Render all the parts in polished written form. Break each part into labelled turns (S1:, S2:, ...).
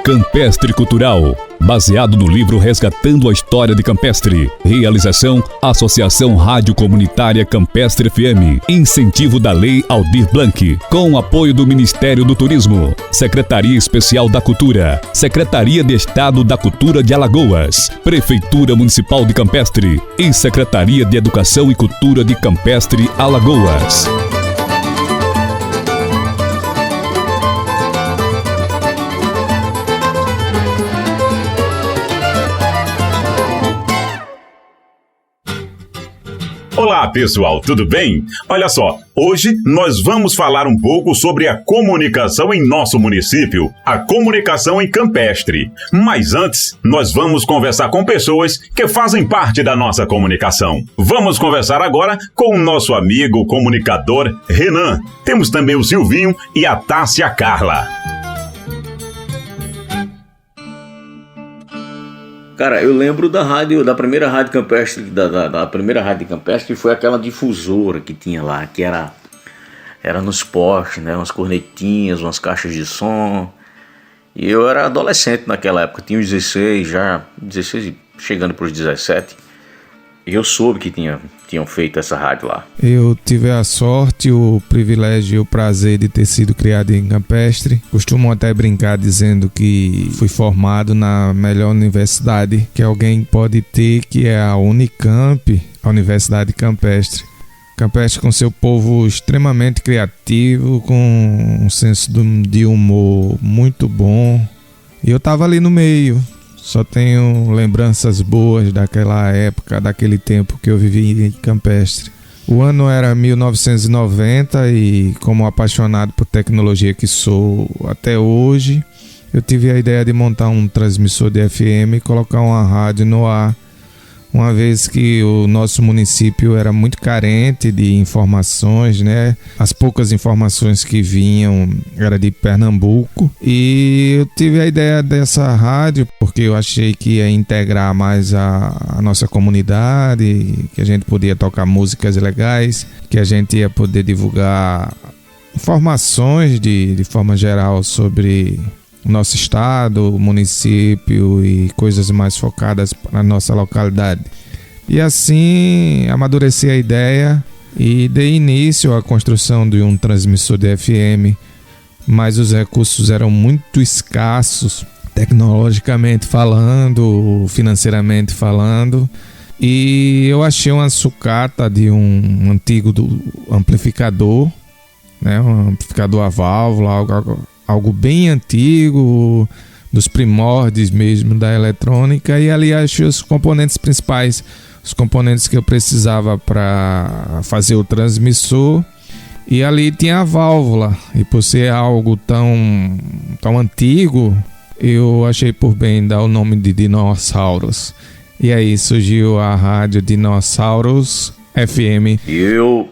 S1: Campestre Cultural, baseado no livro Resgatando a História de Campestre. Realização: Associação Rádio Comunitária Campestre FM. Incentivo da Lei Aldir Blanc, com apoio do Ministério do Turismo, Secretaria Especial da Cultura, Secretaria de Estado da Cultura de Alagoas, Prefeitura Municipal de Campestre e Secretaria de Educação e Cultura de Campestre, Alagoas.
S2: Olá pessoal, tudo bem? Olha só, hoje nós vamos falar um pouco sobre a comunicação em nosso município, a comunicação em Campestre. Mas antes, nós vamos conversar com pessoas que fazem parte da nossa comunicação. Vamos conversar agora com o nosso amigo comunicador Renan. Temos também o Silvinho e a Tássia Carla.
S3: Cara, eu lembro da rádio, da primeira rádio campestre, da primeira rádio campestre, que foi aquela difusora que tinha lá, que era nos postes, né, umas cornetinhas, umas caixas de som. E eu era adolescente naquela época, tinha uns 16 chegando para os 17. E eu soube que tinham feito essa rádio lá.
S4: Eu tive a sorte, o privilégio e o prazer de ter sido criado em Campestre. Costumo até brincar dizendo que fui formado na melhor universidade que alguém pode ter, que é a Unicamp, a Universidade Campestre. Campestre com seu povo extremamente criativo, com um senso de humor muito bom. E eu estava ali no meio. Só tenho lembranças boas daquela época, daquele tempo que eu vivi em Campestre. O ano era 1990 e, como apaixonado por tecnologia que sou até hoje, eu tive a ideia de montar um transmissor de FM e colocar uma rádio no ar, uma vez que o nosso município era muito carente de informações, né? As poucas informações que vinham era de Pernambuco, e eu tive a ideia dessa rádio porque eu achei que ia integrar mais a nossa comunidade, que a gente podia tocar músicas legais, que a gente ia poder divulgar informações de forma geral sobre nosso estado, município e coisas mais focadas na nossa localidade. E assim amadureci a ideia e dei início à construção de um transmissor de FM, mas os recursos eram muito escassos, tecnologicamente falando, financeiramente falando, e eu achei uma sucata de um antigo amplificador, né, um amplificador a válvula, algo bem antigo, dos primórdios mesmo da eletrônica, e ali achei os componentes principais, os componentes que eu precisava para fazer o transmissor, e ali tinha a válvula, e por ser algo tão antigo, eu achei por bem dar o nome de Dinossauros, e aí surgiu a rádio Dinossauros FM.
S3: E eu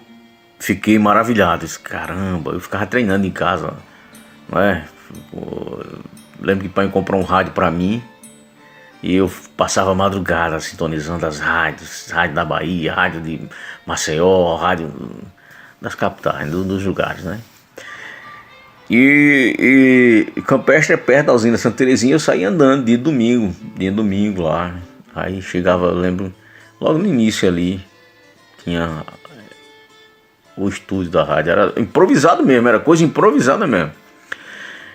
S3: fiquei maravilhado, caramba, eu ficava treinando em casa, não é? Lembro que o pai comprou um rádio para mim e eu passava a madrugada sintonizando as rádios, rádio da Bahia, rádio de Maceió, rádio das capitais, dos lugares, né? E Campestre é perto da usina Santa Terezinha, eu saía andando dia de domingo lá. Aí chegava, eu lembro, logo no início ali, tinha o estúdio da rádio, era improvisado mesmo, era coisa improvisada mesmo.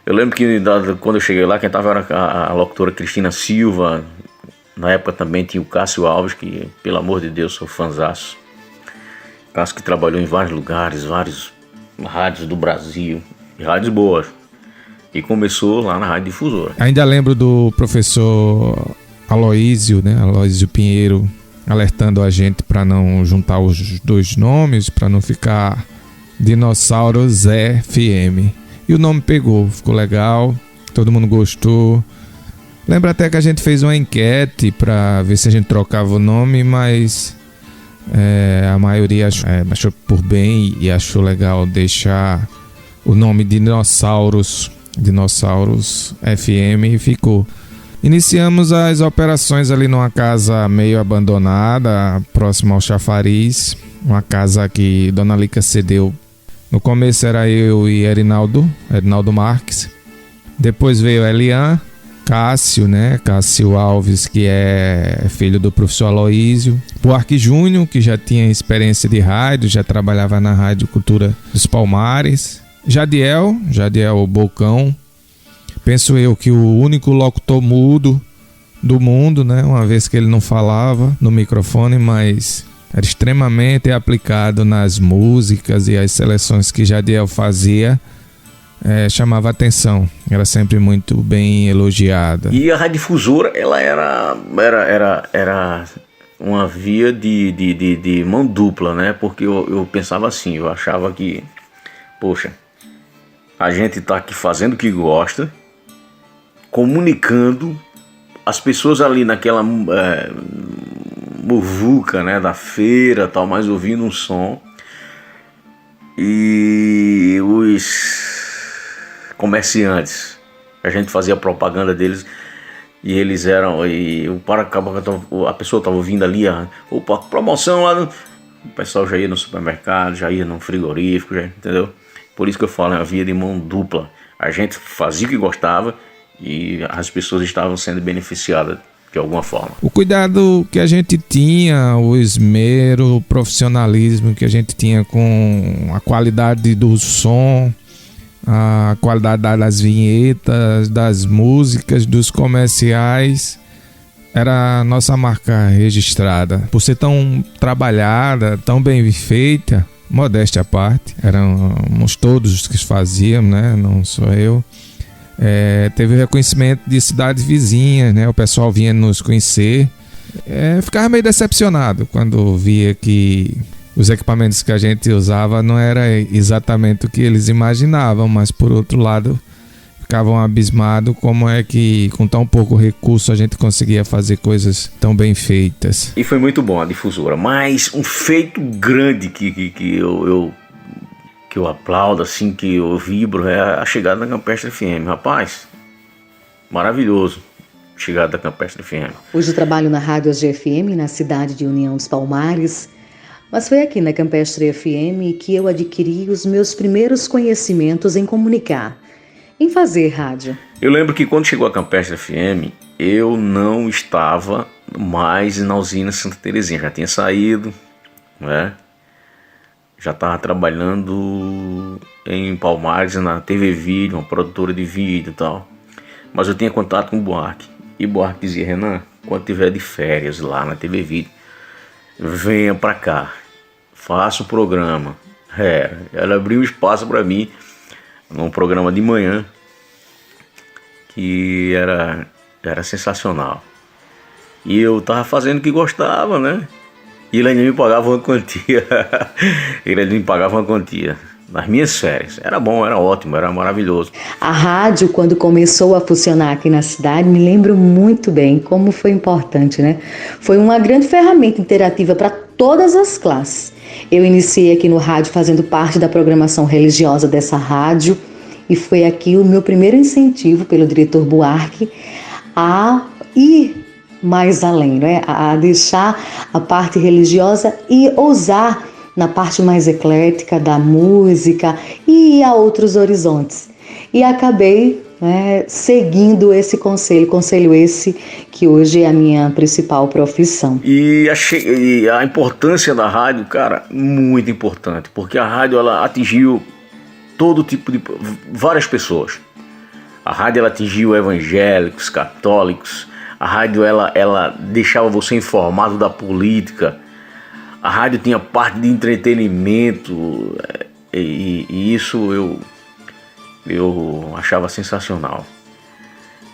S3: Eu lembro que quando eu cheguei lá, quem estava era a locutora Cristina Silva. Na época também tinha o Cássio Alves, que, pelo amor de Deus, sou fãzaço. Cássio que trabalhou em vários lugares, vários rádios do Brasil, e rádios boas. E começou lá na Rádio Difusora.
S4: Ainda lembro do professor Aloísio, né? Aloísio Pinheiro, alertando a gente para não juntar os dois nomes, para não ficar Dinossauros FM. E o nome pegou, ficou legal, todo mundo gostou. Lembro até que a gente fez uma enquete para ver se a gente trocava o nome, mas a maioria achou por bem e achou legal deixar o nome Dinossauros FM, e ficou. Iniciamos as operações ali numa casa meio abandonada, próximo ao Chafariz, uma casa que Dona Lica cedeu. No começo era eu e Erinaldo Marques. Depois veio Elian Cássio, né? Cássio Alves, que é filho do professor Aloísio. Buarque Júnior, que já tinha experiência de rádio, já trabalhava na Rádio Cultura dos Palmares. Jadiel Bocão. Penso eu que o único locutor mudo do mundo, né? Uma vez que ele não falava no microfone, mas era extremamente aplicado nas músicas e as seleções que Jadiel fazia. Chamava atenção, era sempre muito bem elogiada.
S3: E a radiodifusora, ela era uma via de mão dupla, né? Porque eu pensava assim, eu achava que, poxa, a gente tá aqui fazendo o que gosta, comunicando as pessoas ali naquela muvuca, né, da feira, tal, mas ouvindo um som, e os comerciantes, a gente fazia propaganda deles e eles eram, e a pessoa estava ouvindo ali, opa, promoção lá, o pessoal já ia no supermercado, já ia no frigorífico, já, entendeu? Por isso que eu falo, é uma via de mão dupla. A gente fazia o que gostava e as pessoas estavam sendo beneficiadas de alguma forma.
S4: O cuidado que a gente tinha, o esmero, o profissionalismo que a gente tinha com a qualidade do som, a qualidade das vinhetas, das músicas, dos comerciais, era a nossa marca registrada. Por ser tão trabalhada, tão bem feita, modéstia à parte, éramos todos que fazíamos, né? Não só eu. Teve reconhecimento de cidades vizinhas, né? O pessoal vinha nos conhecer. Ficava meio decepcionado quando via que os equipamentos que a gente usava não era exatamente o que eles imaginavam, mas por outro lado ficavam abismados como é que com tão pouco recurso a gente conseguia fazer coisas tão bem feitas.
S3: E foi muito bom a difusora, mas um feito grande que eu aplaudo, assim, que eu vibro, é a chegada da Campestre FM. Rapaz, maravilhoso a chegada da Campestre FM.
S5: Hoje eu trabalho na Rádio AGFM, na cidade de União dos Palmares, mas foi aqui na Campestre FM que eu adquiri os meus primeiros conhecimentos em comunicar, em fazer rádio.
S3: Eu lembro que quando chegou a Campestre FM, eu não estava mais na usina Santa Terezinha, já tinha saído, né? Já estava trabalhando em Palmares, na TV Vídeo, uma produtora de vídeo e tal. Mas eu tinha contato com o Buarque. E Buarque dizia, Renan, quando tiver de férias lá na TV Vídeo, venha pra cá, faça o programa. Ela abriu um espaço para mim num programa de manhã que era sensacional. E eu tava fazendo o que gostava, né? E ele ainda me pagava uma quantia. Nas minhas férias. Era bom, era ótimo, era maravilhoso.
S5: A rádio, quando começou a funcionar aqui na cidade, me lembro muito bem como foi importante, né? Foi uma grande ferramenta interativa para todas as classes. Eu iniciei aqui no rádio fazendo parte da programação religiosa dessa rádio e foi aqui o meu primeiro incentivo pelo diretor Buarque a ir mais além, né? A deixar a parte religiosa e ousar na parte mais eclética da música e a outros horizontes. E acabei, né, seguindo esse conselho esse que hoje é a minha principal profissão.
S3: E a importância da rádio, cara, muito importante, porque a rádio ela atingiu todo tipo de várias pessoas. A rádio ela atingiu evangélicos, católicos. A rádio ela deixava você informado da política. A rádio tinha parte de entretenimento e isso eu achava sensacional,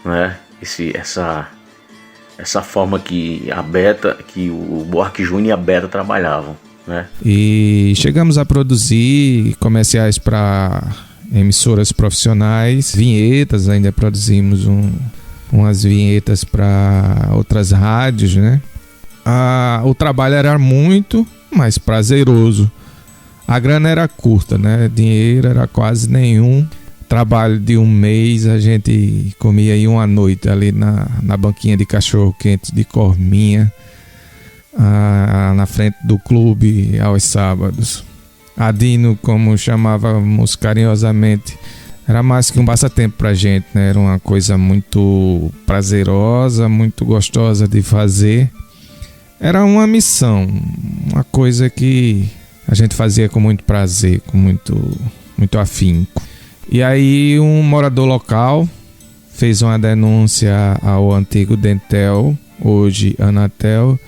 S3: né? Essa forma que o Buarque Júnior e a Beta trabalhavam, né?
S4: E chegamos a produzir comerciais para emissoras profissionais, vinhetas, ainda produzimos umas vinhetas para outras rádios, né? O trabalho era muito, mas prazeroso. A grana era curta, né? Dinheiro era quase nenhum. Trabalho de um mês, a gente comia aí uma noite ali na banquinha de cachorro-quente de Corminha, na frente do clube aos sábados. Adino, como chamávamos carinhosamente, era mais que um passatempo pra gente, né? Era uma coisa muito prazerosa, muito gostosa de fazer. Era uma missão, uma coisa que a gente fazia com muito prazer, com muito afinco. E aí um morador local fez uma denúncia ao antigo Dentel, hoje Anatel,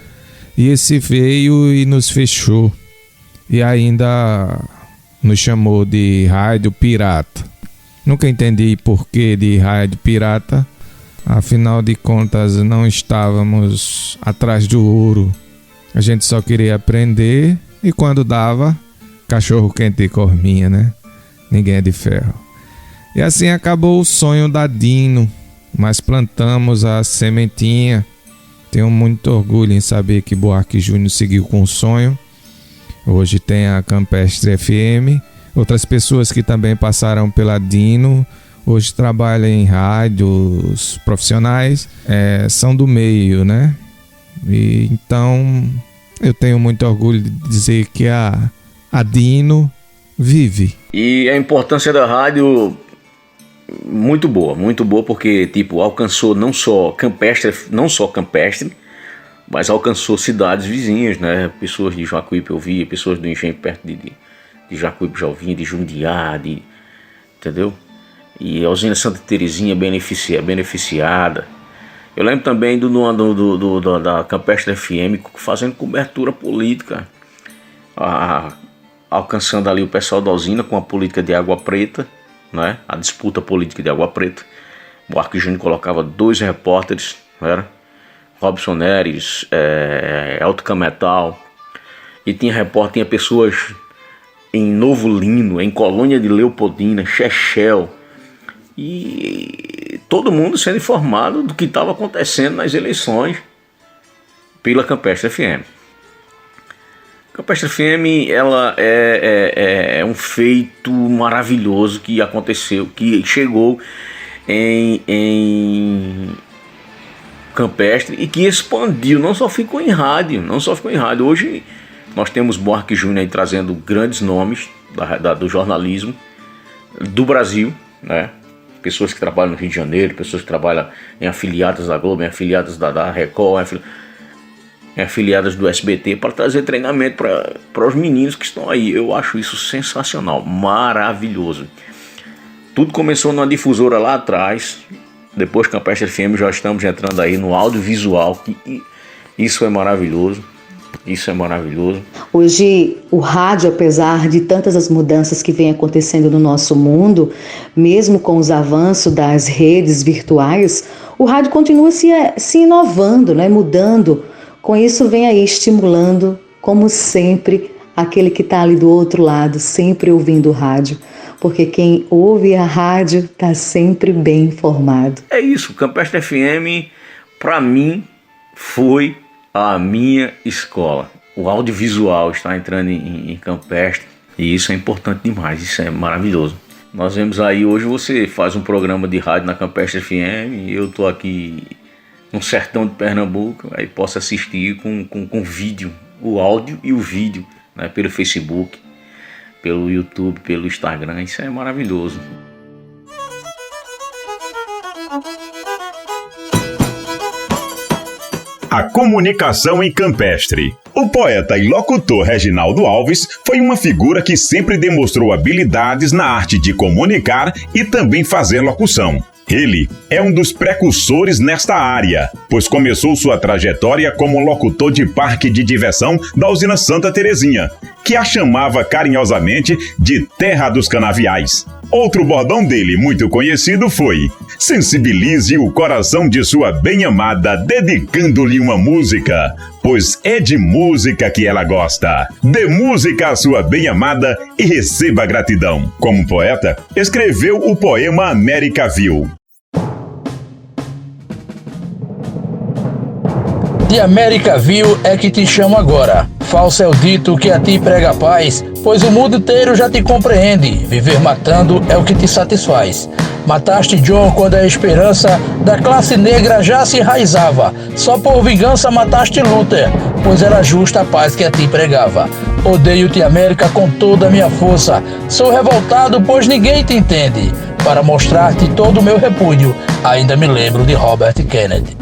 S4: e esse veio e nos fechou. E ainda nos chamou de rádio pirata. Nunca entendi porquê de rádio pirata. Afinal de contas, não estávamos atrás do ouro. A gente só queria aprender e quando dava, cachorro quente e corminha, né? Ninguém é de ferro. E assim acabou o sonho da Dino, mas plantamos a sementinha. Tenho muito orgulho em saber que Buarque Júnior seguiu com o sonho. Hoje tem a Campestre FM. Outras pessoas que também passaram pela Dino, hoje trabalham em rádios profissionais, são do meio, né? E então eu tenho muito orgulho de dizer que a Dino vive.
S3: E a importância da rádio, muito boa, porque tipo, alcançou não só Campestre, mas alcançou cidades vizinhas, né? Pessoas de Jacuípe eu via, pessoas do Engenho perto de Jacuípe já ouviam, de Jundiá, entendeu? E a usina Santa Terezinha beneficiada. Eu lembro também da Campestre FM fazendo cobertura política, alcançando ali o pessoal da usina com a política de Água Preta, né? A disputa política de Água Preta. Buarque Júnior colocava 2 repórteres, né? Robson Neres, Elton Cametal, e tinha pessoas em Novo Lino, em Colônia de Leopoldina, Chechel, e todo mundo sendo informado do que estava acontecendo nas eleições pela Campestre FM. Campestre FM, ela é um feito maravilhoso que aconteceu, que chegou em Campestre e que expandiu, não só ficou em rádio. Hoje nós temos Buarque Júnior aí trazendo grandes nomes do jornalismo do Brasil, né? Pessoas que trabalham no Rio de Janeiro, pessoas que trabalham em afiliadas da Globo, em afiliadas da Record, em afiliadas do SBT, para trazer treinamento para os meninos que estão aí. Eu acho isso sensacional, maravilhoso. Tudo começou numa difusora lá atrás. Depois Campestre FM já estamos entrando aí no audiovisual, que isso é maravilhoso.
S5: Hoje o rádio, apesar de tantas as mudanças que vem acontecendo no nosso mundo, mesmo com os avanços das redes virtuais, o rádio continua se inovando, né? Mudando. Com isso vem aí estimulando, como sempre, aquele que está ali do outro lado, sempre ouvindo o rádio. Porque quem ouve a rádio está sempre bem informado.
S3: É isso, Campestre FM, para mim, foi a minha escola. O audiovisual está entrando em Campestre e isso é importante demais, isso é maravilhoso. Nós vemos aí, hoje você faz um programa de rádio na Campestre FM e eu estou aqui no sertão de Pernambuco, aí posso assistir com vídeo, o áudio e o vídeo, né, pelo Facebook, pelo YouTube, pelo Instagram, isso é maravilhoso.
S2: A comunicação em Campestre. O poeta e locutor Reginaldo Alves foi uma figura que sempre demonstrou habilidades na arte de comunicar e também fazer locução. Ele é um dos precursores nesta área, pois começou sua trajetória como locutor de parque de diversão da usina Santa Terezinha, que a chamava carinhosamente de Terra dos Canaviais. Outro bordão dele muito conhecido foi: sensibilize o coração de sua bem-amada dedicando-lhe uma música, pois é de música que ela gosta. Dê música à sua bem-amada e receba gratidão. Como poeta, escreveu o poema América Viu.
S6: De América Viu é que te chamo agora. Falso é o dito que a ti prega a paz, pois o mundo inteiro já te compreende. Viver matando é o que te satisfaz. Mataste John quando a esperança da classe negra já se enraizava. Só por vingança mataste Luther, pois era justa a paz que a ti pregava. Odeio-te, América, com toda a minha força. Sou revoltado, pois ninguém te entende. para mostrar-te todo o meu repúdio. Ainda me lembro de Robert Kennedy.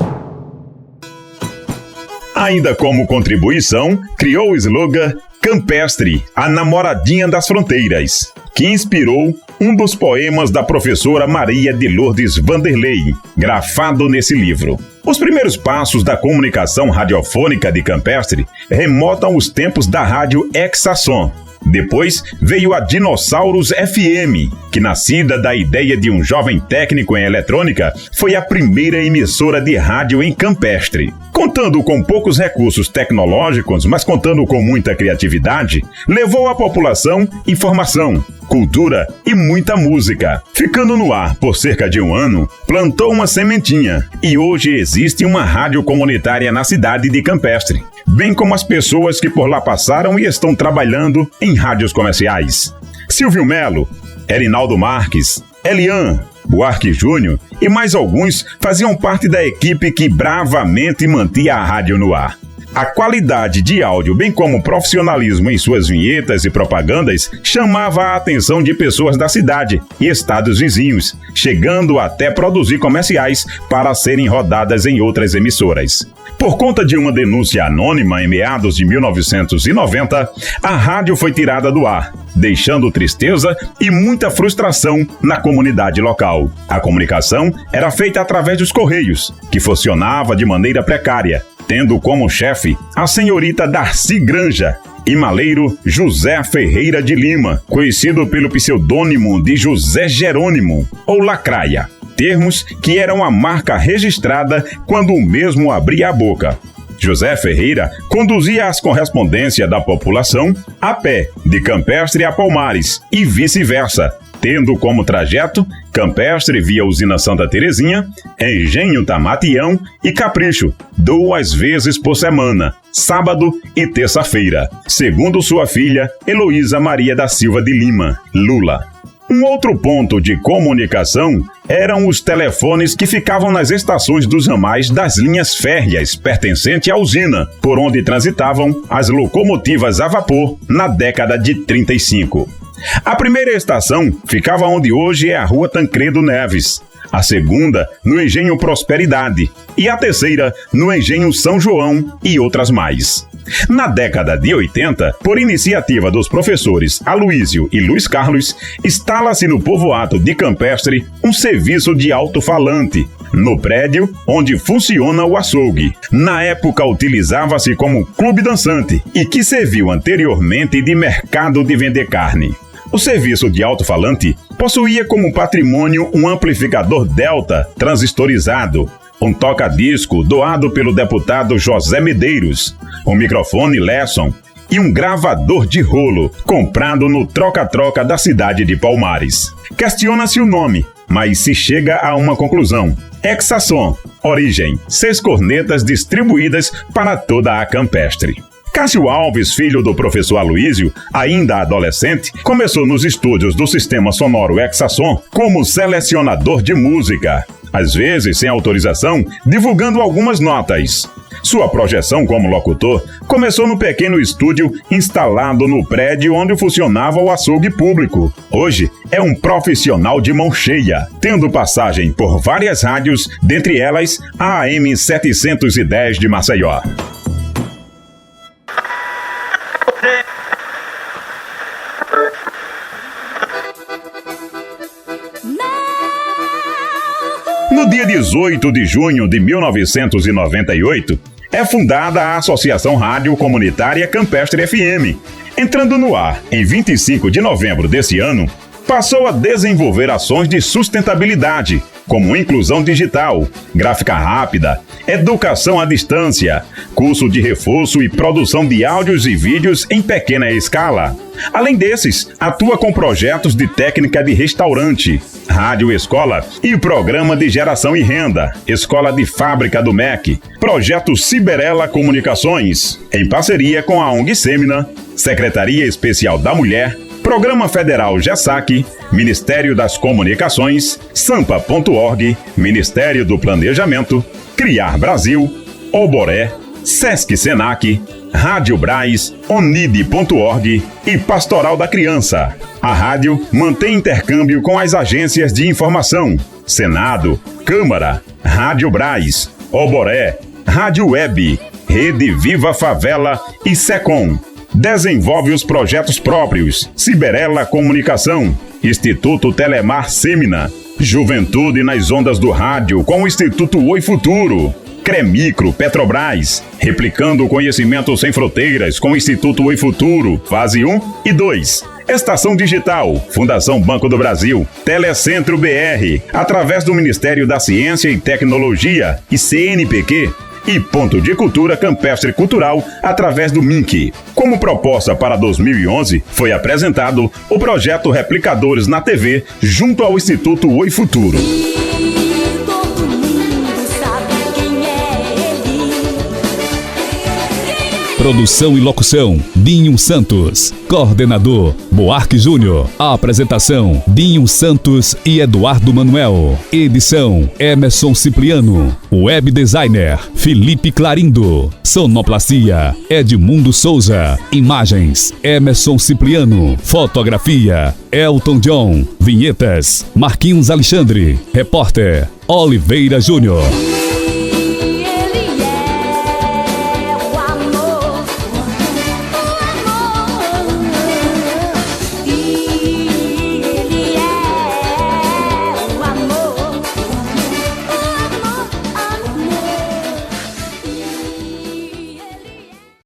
S2: Ainda como contribuição, criou o slogan Campestre, a namoradinha das fronteiras, que inspirou um dos poemas da professora Maria de Lourdes Vanderlei, grafado nesse livro. Os primeiros passos da comunicação radiofônica de Campestre remontam os tempos da rádio Exasom. Depois veio a Dinossauros FM, que, nascida da ideia de um jovem técnico em eletrônica, foi a primeira emissora de rádio em Campestre. Contando com poucos recursos tecnológicos, mas contando com muita criatividade, levou à população informação, cultura e muita música. Ficando no ar por cerca de um ano, plantou uma sementinha e hoje existe uma rádio comunitária na cidade de Campestre, bem como as pessoas que por lá passaram e estão trabalhando em rádios comerciais. Silvio Melo, Erinaldo Marques, Elian, Buarque Júnior e mais alguns faziam parte da equipe que bravamente mantia a rádio no ar. A qualidade de áudio, bem como o profissionalismo em suas vinhetas e propagandas, chamava a atenção de pessoas da cidade e estados vizinhos, chegando até produzir comerciais para serem rodadas em outras emissoras. Por conta de uma denúncia anônima em meados de 1990, a rádio foi tirada do ar, deixando tristeza e muita frustração na comunidade local. A comunicação era feita através dos Correios, que funcionava de maneira precária, tendo como chefe a senhorita Darcy Granja e maleiro José Ferreira de Lima, conhecido pelo pseudônimo de José Jerônimo, ou Lacraia, termos que eram a marca registrada quando o mesmo abria a boca. José Ferreira conduzia as correspondências da população a pé, de Campestre a Palmares e vice-versa, tendo como trajeto Campestre via Usina Santa Terezinha, Engenho Tamatião e Capricho, 2 vezes por semana, sábado e terça-feira, segundo sua filha Heloísa Maria da Silva de Lima, Lula. Um outro ponto de comunicação eram os telefones que ficavam nas estações dos ramais das linhas férreas pertencentes à usina, por onde transitavam as locomotivas a vapor na década de 35. A primeira estação ficava onde hoje é a Rua Tancredo Neves, a segunda no Engenho Prosperidade e a terceira no Engenho São João e outras mais. Na década de 80, por iniciativa dos professores Aloísio e Luiz Carlos, instala-se no povoado de Campestre um serviço de alto-falante, no prédio onde funciona o açougue. Na época utilizava-se como clube dançante e que serviu anteriormente de mercado de vender carne. O serviço de alto-falante possuía como patrimônio um amplificador Delta transistorizado, um toca-disco doado pelo deputado José Medeiros, um microfone Lesson e um gravador de rolo comprado no troca-troca da cidade de Palmares. Questiona-se o nome, mas se chega a uma conclusão. Exasom, origem, 6 cornetas distribuídas para toda a Campestre. Cássio Alves, filho do professor Aloísio, ainda adolescente, começou nos estúdios do Sistema Sonoro Exasom como selecionador de música, às vezes sem autorização, divulgando algumas notas. Sua projeção como locutor começou no pequeno estúdio instalado no prédio onde funcionava o açougue público. Hoje é um profissional de mão cheia, tendo passagem por várias rádios, dentre elas a AM 710 de Maceió. No dia 18 de junho de 1998, é fundada a Associação Rádio Comunitária Campestre FM. Entrando no ar em 25 de novembro desse ano, passou a desenvolver ações de sustentabilidade, como inclusão digital, gráfica rápida, educação à distância, curso de reforço e produção de áudios e vídeos em pequena escala. Além desses, atua com projetos de técnica de restaurante, rádio escola e programa de geração e renda, escola de fábrica do MEC, projeto Ciberela Comunicações, em parceria com a ONG Semina, Secretaria Especial da Mulher, Programa Federal GESAC, Ministério das Comunicações, Sampa.org, Ministério do Planejamento, Criar Brasil, Oboré, Sesc Senac, Rádio Braz, Onide.org e Pastoral da Criança. A rádio mantém intercâmbio com as agências de informação, Senado, Câmara, Rádio Braz, Oboré, Rádio Web, Rede Viva Favela e Secom. Desenvolve os projetos próprios, Ciberela Comunicação, Instituto Telemar Semina, Juventude nas Ondas do Rádio com o Instituto Oi Futuro, Cremicro Petrobras, replicando o conhecimento sem fronteiras com o Instituto Oi Futuro, fase 1 e 2. Estação Digital, Fundação Banco do Brasil, Telecentro BR, através do Ministério da Ciência e Tecnologia e CNPq, e Ponto de Cultura Campestre Cultural através do MINC. Como proposta para 2011, foi apresentado o projeto Replicadores na TV junto ao Instituto Oi Futuro.
S1: Produção e locução, Dinho Santos. Coordenador, Buarque Júnior. Apresentação, Dinho Santos e Eduardo Manuel. Edição, Emerson Cipriano. Web Designer, Felipe Clarindo. Sonoplastia, Edmundo Souza. Imagens, Emerson Cipriano. Fotografia, Elton John. Vinhetas, Marquinhos Alexandre. Repórter, Oliveira Júnior.